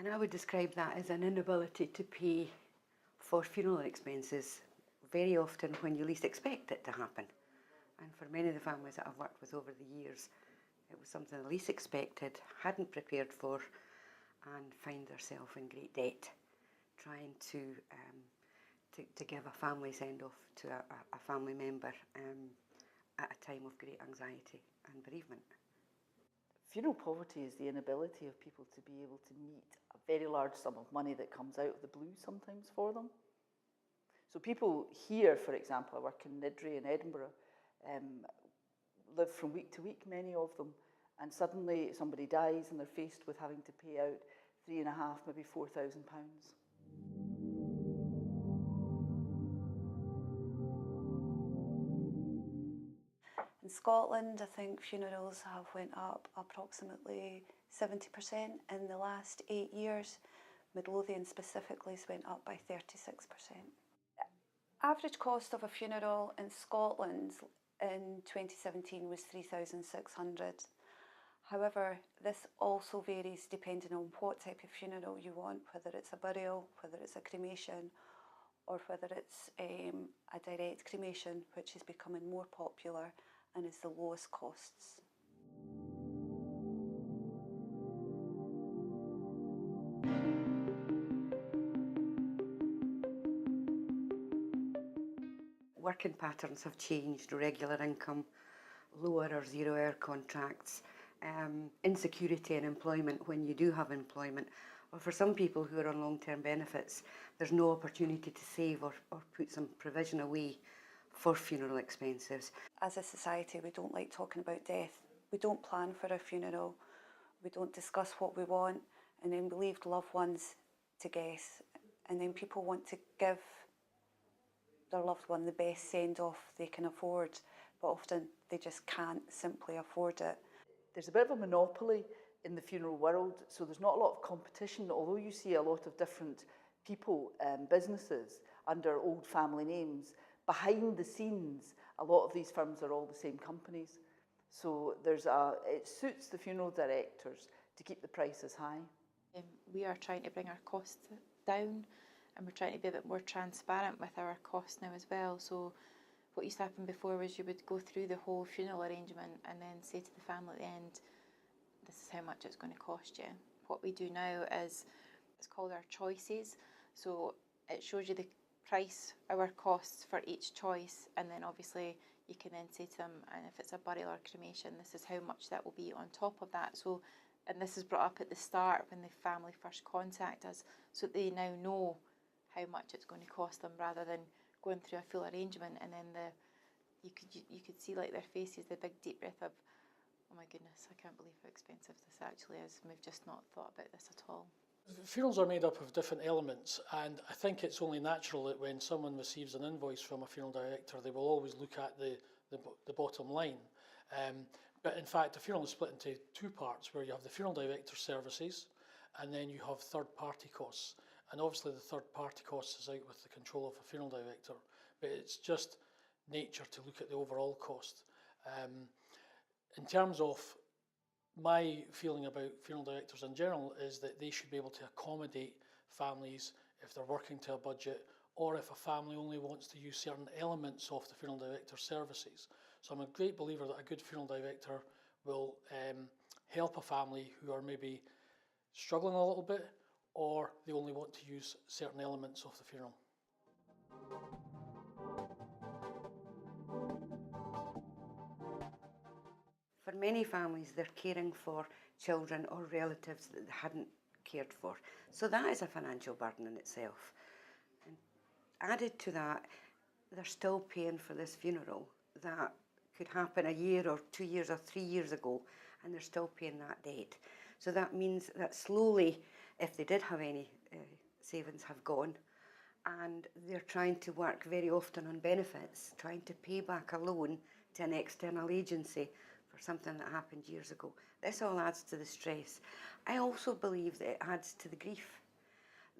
And I would describe that as an inability to pay for funeral expenses very often when you least expect it to happen. And for many of the families that I've worked with over the years, it was something they least expected, hadn't prepared for, and find themselves in great debt trying to give a family send-off to a family member at a time of great anxiety and bereavement. Funeral poverty is the inability of people to be able to meet a very large sum of money that comes out of the blue sometimes for them. So people here, for example, I work in Midlothian and Edinburgh, live from week to week, many of them, and suddenly somebody dies and they're faced with having to pay out £3,500, maybe £4,000. In Scotland, I think funerals have went up approximately 70% in the last 8 years. Midlothian specifically has went up by 36%. Average cost of a funeral in Scotland in 2017 was 3,600. However, this also varies depending on what type of funeral you want, whether it's a burial, whether it's a cremation, or whether it's a direct cremation, which is becoming more popular and is the lowest costs. Working patterns have changed, regular income, lower or zero-hour contracts, insecurity in employment when you do have employment, or for some people who are on long-term benefits, there's no opportunity to save or put some provision away for funeral expenses. As a society, we don't like talking about death. We don't plan for a funeral. We don't discuss what we want, and then we leave loved ones to guess. And then people want to give their loved one the best send-off they can afford, but often they just can't simply afford it. There's a bit of a monopoly in the funeral world, so there's not a lot of competition, although you see a lot of different people, businesses under old family names. Behind the scenes, a lot of these firms are all the same companies. So it suits the funeral directors to keep the prices high. We are trying to bring our costs down, and we're trying to be a bit more transparent with our costs now as well. So what used to happen before was you would go through the whole funeral arrangement and then say to the family at the end, this is how much it's going to cost you. What we do now is, it's called our choices. So it shows you the price, our costs for each choice, and then obviously you can then say to them, and if it's a burial or cremation, this is how much that will be on top of that. So, and this is brought up at the start when the family first contact us, so they now know how much it's going to cost them, rather than going through a full arrangement and then you could see like their faces, the big deep breath of, oh my goodness, I can't believe how expensive this actually is. We've just not thought about this at all. Funerals are made up of different elements, and I think it's only natural that when someone receives an invoice from a funeral director, they will always look at the bottom line. But in fact, the funeral is split into two parts, where you have the funeral director services, and then you have third-party costs. And obviously the third-party costs is out with the control of a funeral director, but it's just nature to look at the overall cost. In terms of my feeling about funeral directors in general is that they should be able to accommodate families if they're working to a budget, or if a family only wants to use certain elements of the funeral director services. So I'm a great believer that a good funeral director will help a family who are maybe struggling a little bit, or they only want to use certain elements of the funeral. For many families, they're caring for children or relatives that they hadn't cared for. So that is a financial burden in itself. And added to that, they're still paying for this funeral that could happen a year or 2 years or 3 years ago, and they're still paying that debt. So that means that slowly, if they did have any savings, have gone, and they're trying to work very often on benefits, trying to pay back a loan to an external agency for something that happened years ago. This all adds to the stress. I also believe that it adds to the grief,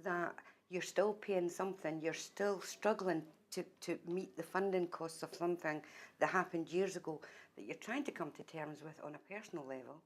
that you're still paying something, you're still struggling to meet the funding costs of something that happened years ago that you're trying to come to terms with on a personal level.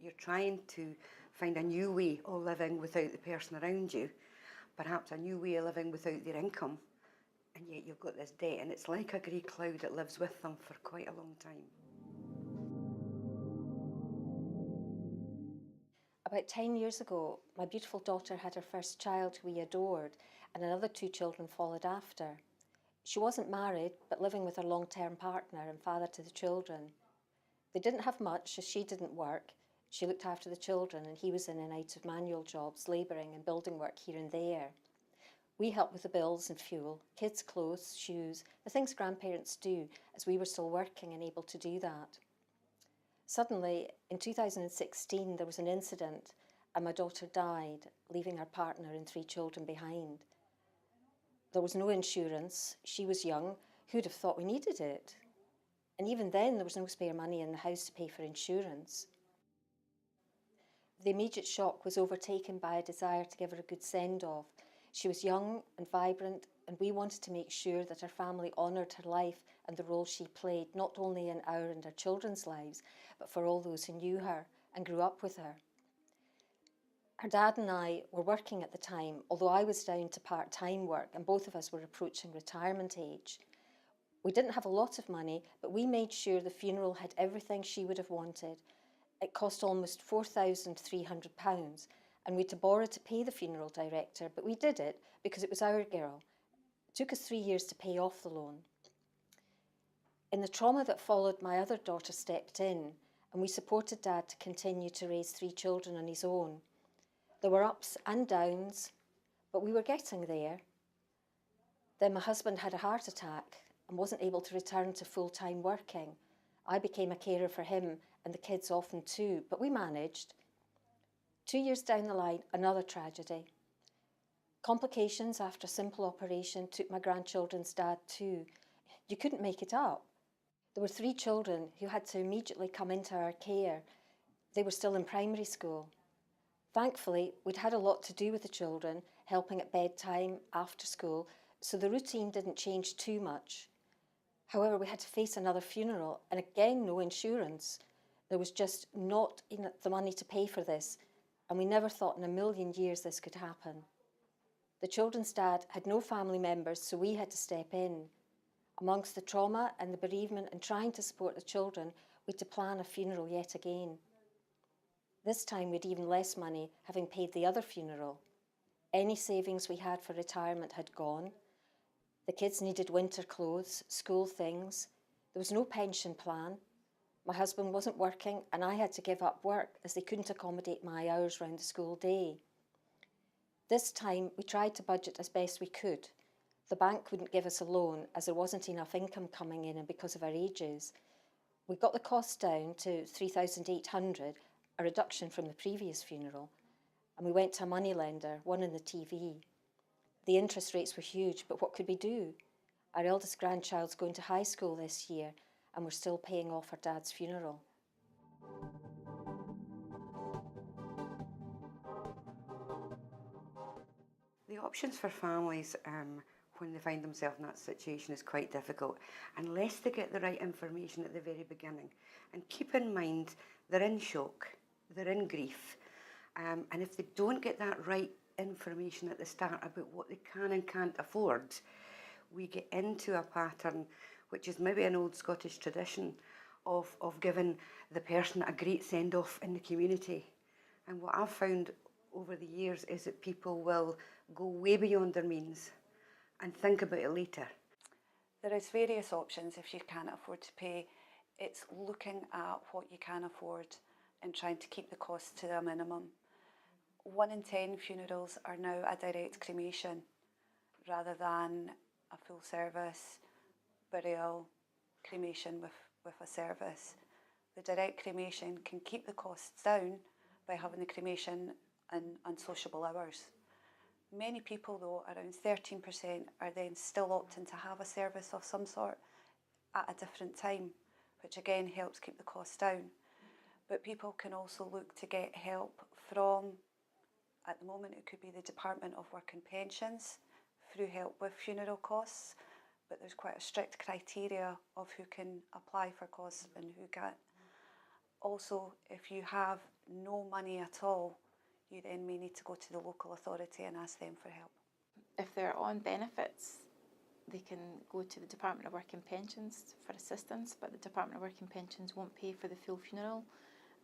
You're trying to find a new way of living without the person around you, perhaps a new way of living without their income, and yet you've got this debt, and it's like a grey cloud that lives with them for quite a long time. About 10 years ago, my beautiful daughter had her first child who we adored, and another 2 children followed after. She wasn't married, but living with her long-term partner and father to the children. They didn't have much as she didn't work. She looked after the children and he was in and out of manual jobs, labouring and building work here and there. We helped with the bills and fuel, kids' clothes, shoes, the things grandparents do, as we were still working and able to do that. Suddenly, in 2016, there was an incident and my daughter died, leaving her partner and 3 children behind. There was no insurance. She was young. Who'd have thought we needed it? And even then, there was no spare money in the house to pay for insurance. The immediate shock was overtaken by a desire to give her a good send-off. She was young and vibrant, and we wanted to make sure that her family honoured her life and the role she played, not only in our and our children's lives, but for all those who knew her and grew up with her. Her dad and I were working at the time, although I was down to part-time work and both of us were approaching retirement age. We didn't have a lot of money, but we made sure the funeral had everything she would have wanted. It cost almost £4,300, and we had to borrow to pay the funeral director, but we did it because it was our girl. It took us 3 years to pay off the loan. In the trauma that followed, my other daughter stepped in, and we supported Dad to continue to raise 3 children on his own. There were ups and downs, but we were getting there. Then my husband had a heart attack and wasn't able to return to full-time working. I became a carer for him and the kids often too, but we managed. 2 years down the line, another tragedy. Complications after a simple operation took my grandchildren's dad too. You couldn't make it up. There were 3 children who had to immediately come into our care. They were still in primary school. Thankfully, we'd had a lot to do with the children, helping at bedtime, after school, so the routine didn't change too much. However, we had to face another funeral, and again, no insurance. There was just not the money to pay for this, and we never thought in a million years this could happen. The children's dad had no family members, so we had to step in. Amongst the trauma and the bereavement and trying to support the children, we had to plan a funeral yet again. This time we had even less money, having paid the other funeral. Any savings we had for retirement had gone. The kids needed winter clothes, school things. There was no pension plan. My husband wasn't working and I had to give up work as they couldn't accommodate my hours round the school day. This time we tried to budget as best we could. The bank wouldn't give us a loan as there wasn't enough income coming in and because of our ages. We got the cost down to £3,800, a reduction from the previous funeral, and we went to a moneylender, one in the TV. The interest rates were huge, but what could we do? Our eldest grandchild's going to high school this year, and we're still paying off her dad's funeral. The options for families when they find themselves in that situation is quite difficult unless they get the right information at the very beginning. And keep in mind, they're in shock, they're in grief. And if they don't get that right information at the start about what they can and can't afford, we get into a pattern which is maybe an old Scottish tradition of giving the person a great send-off in the community. And what I've found over the years is that people will go way beyond their means and think about it later. There is various options if you can't afford to pay. It's looking at what you can afford and trying to keep the costs to a minimum. 1 in 10 funerals are now a direct cremation rather than a full service burial cremation with a service. The direct cremation can keep the costs down by having the cremation in unsociable hours. Many people though, around 13%, are then still opting to have a service of some sort at a different time, which again helps keep the costs down. But people can also look to get help from, at the moment it could be the Department of Work and Pensions, through help with funeral costs, but there's quite a strict criteria of who can apply for costs and who can't. Also, if you have no money at all, you then may need to go to the local authority and ask them for help. If they're on benefits, they can go to the Department of Work and Pensions for assistance, but the Department of Work and Pensions won't pay for the full funeral,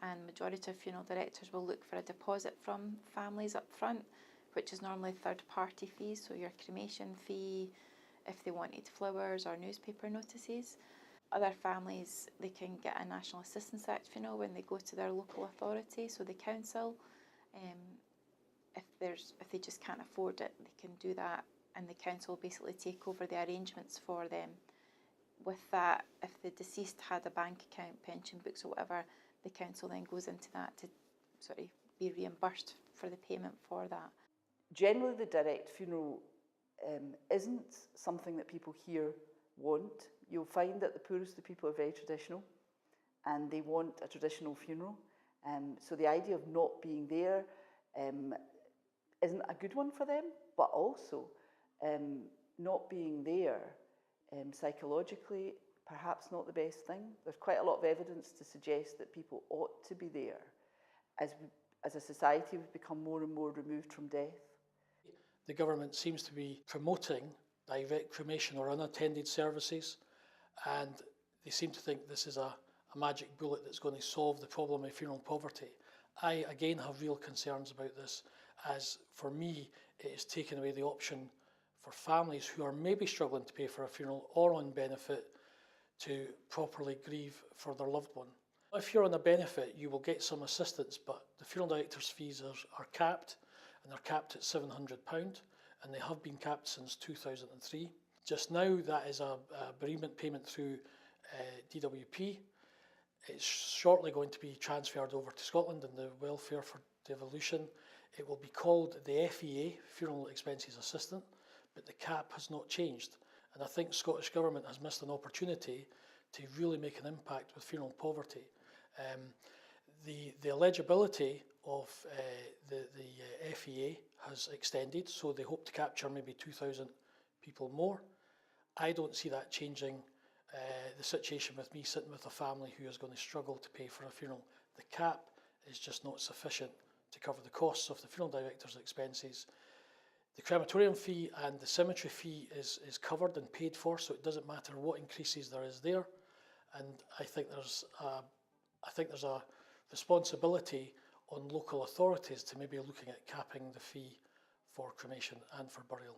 and majority of funeral directors will look for a deposit from families up front, which is normally third-party fees, so your cremation fee, if they wanted flowers or newspaper notices. Other families, they can get a National Assistance Act funeral when they go to their local authority, so the council. If they just can't afford it, they can do that, and the council will basically take over the arrangements for them. With that, if the deceased had a bank account, pension books or whatever, the council then goes into that to sort of be reimbursed for the payment for that. Generally, the direct funeral isn't something that people here want. You'll find that the poorest of people are very traditional, and they want a traditional funeral. So the idea of not being there isn't a good one for them, but also not being there psychologically, perhaps not the best thing. There's quite a lot of evidence to suggest that people ought to be there. As a society, we've become more and more removed from death. The government seems to be promoting direct cremation or unattended services, and they seem to think this is a magic bullet that's going to solve the problem of funeral poverty. I, again, have real concerns about this, as for me, it is taking away the option for families who are maybe struggling to pay for a funeral or on benefit to properly grieve for their loved one. If you're on a benefit, you will get some assistance, but the funeral director's fees are capped, and they're capped at £700, and they have been capped since 2003. Just now, that is a bereavement payment through DWP. It's shortly going to be transferred over to Scotland in the Welfare for Devolution. It will be called the FEA, Funeral Expenses Assistant, but the cap has not changed. And I think Scottish Government has missed an opportunity to really make an impact with funeral poverty. The eligibility of the FEA has extended, so they hope to capture maybe 2,000 people more. I don't see that changing the situation with me sitting with a family who is going to struggle to pay for a funeral. The cap is just not sufficient to cover the costs of the funeral director's expenses. The crematorium fee and the cemetery fee is covered and paid for, so it doesn't matter what increases there is there. And I think there's a responsibility on local authorities to maybe looking at capping the fee for cremation and for burial.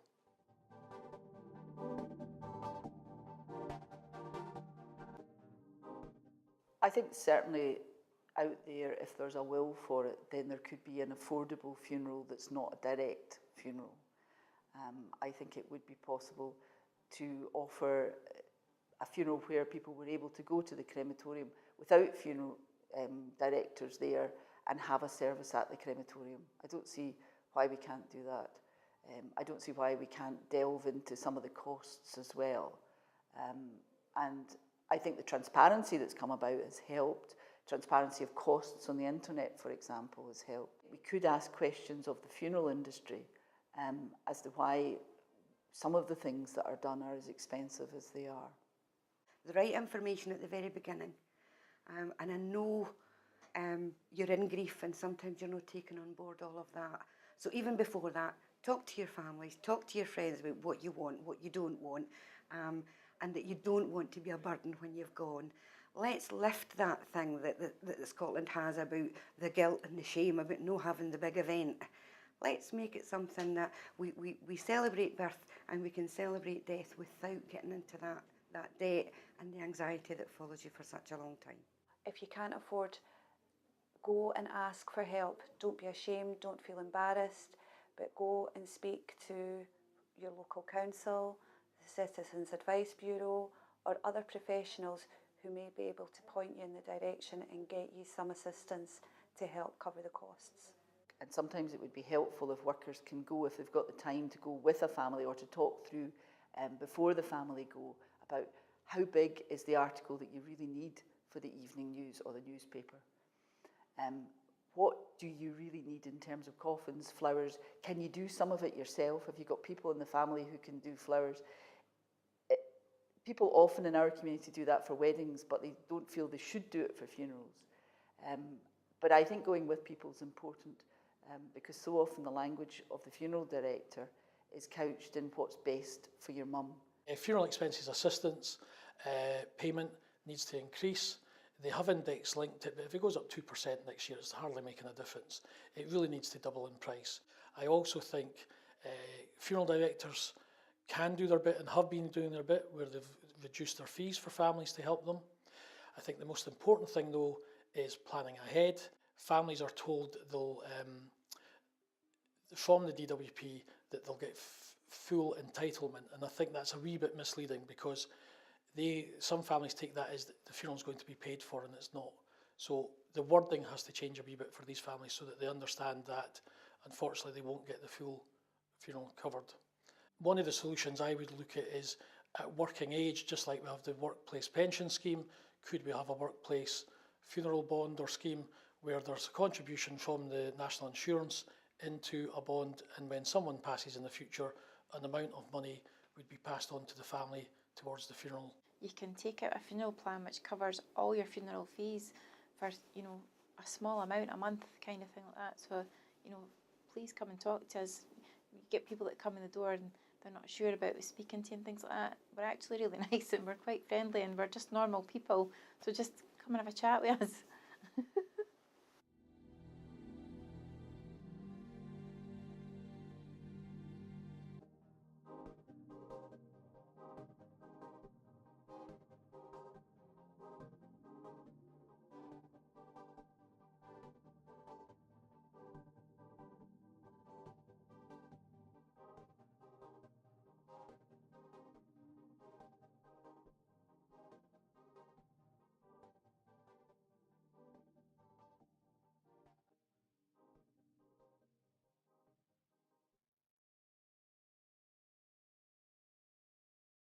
I think certainly out there, if there's a will for it, then there could be an affordable funeral that's not a direct funeral. I think it would be possible to offer a funeral where people were able to go to the crematorium without funeral directors there and have a service at the crematorium. I don't see why we can't do that. I don't see why we can't delve into some of the costs as well. And I think the transparency that's come about has helped. Transparency of costs on the internet, for example, has helped. We could ask questions of the funeral industry as to why some of the things that are done are as expensive as they are. The right information at the very beginning. And I know you're in grief and sometimes you're not taking on board all of that. So even before that, talk to your families, talk to your friends about what you want, what you don't want, and that you don't want to be a burden when you've gone. Let's lift that thing that Scotland has about the guilt and the shame about not having the big event. Let's make it something that we celebrate birth and we can celebrate death without getting into that debt and the anxiety that follows you for such a long time. If you can't afford, go and ask for help. Don't be ashamed, don't feel embarrassed, but go and speak to your local council, the Citizens Advice Bureau, or other professionals who may be able to point you in the direction and get you some assistance to help cover the costs. And sometimes it would be helpful if workers can go, if they've got the time, to go with a family or to talk through before the family go about how big is the article that you really need for the evening news or the newspaper. What do you really need in terms of coffins, flowers? Can you do some of it yourself? Have you got people in the family who can do flowers? People often in our community do that for weddings, but they don't feel they should do it for funerals. But I think going with people is important because so often the language of the funeral director is couched in what's best for your mum. Funeral expenses assistance payment needs to increase. They have index linked it, but if it goes up 2% next year, it's hardly making a difference. It really needs to double in price. I also think funeral directors can do their bit and have been doing their bit where they've reduced their fees for families to help them. I think the most important thing though is planning ahead. Families are told they'll, from the DWP, that they'll get full entitlement, and I think that's a wee bit misleading because some families take that as the funeral's going to be paid for and it's not. So the wording has to change a wee bit for these families so that they understand that unfortunately they won't get the full funeral covered. One of the solutions I would look at is at working age, just like we have the workplace pension scheme, could we have a workplace funeral bond or scheme where there's a contribution from the national insurance into a bond, and when someone passes in the future, an amount of money would be passed on to the family towards the funeral. You can take out a funeral plan which covers all your funeral fees for, you know, a small amount a month, kind of thing like that. So, you know, please come and talk to us. You get people that come in the door and they're not sure about speaking to you and things like that. We're actually really nice and we're quite friendly and we're just normal people. So just come and have a chat with us.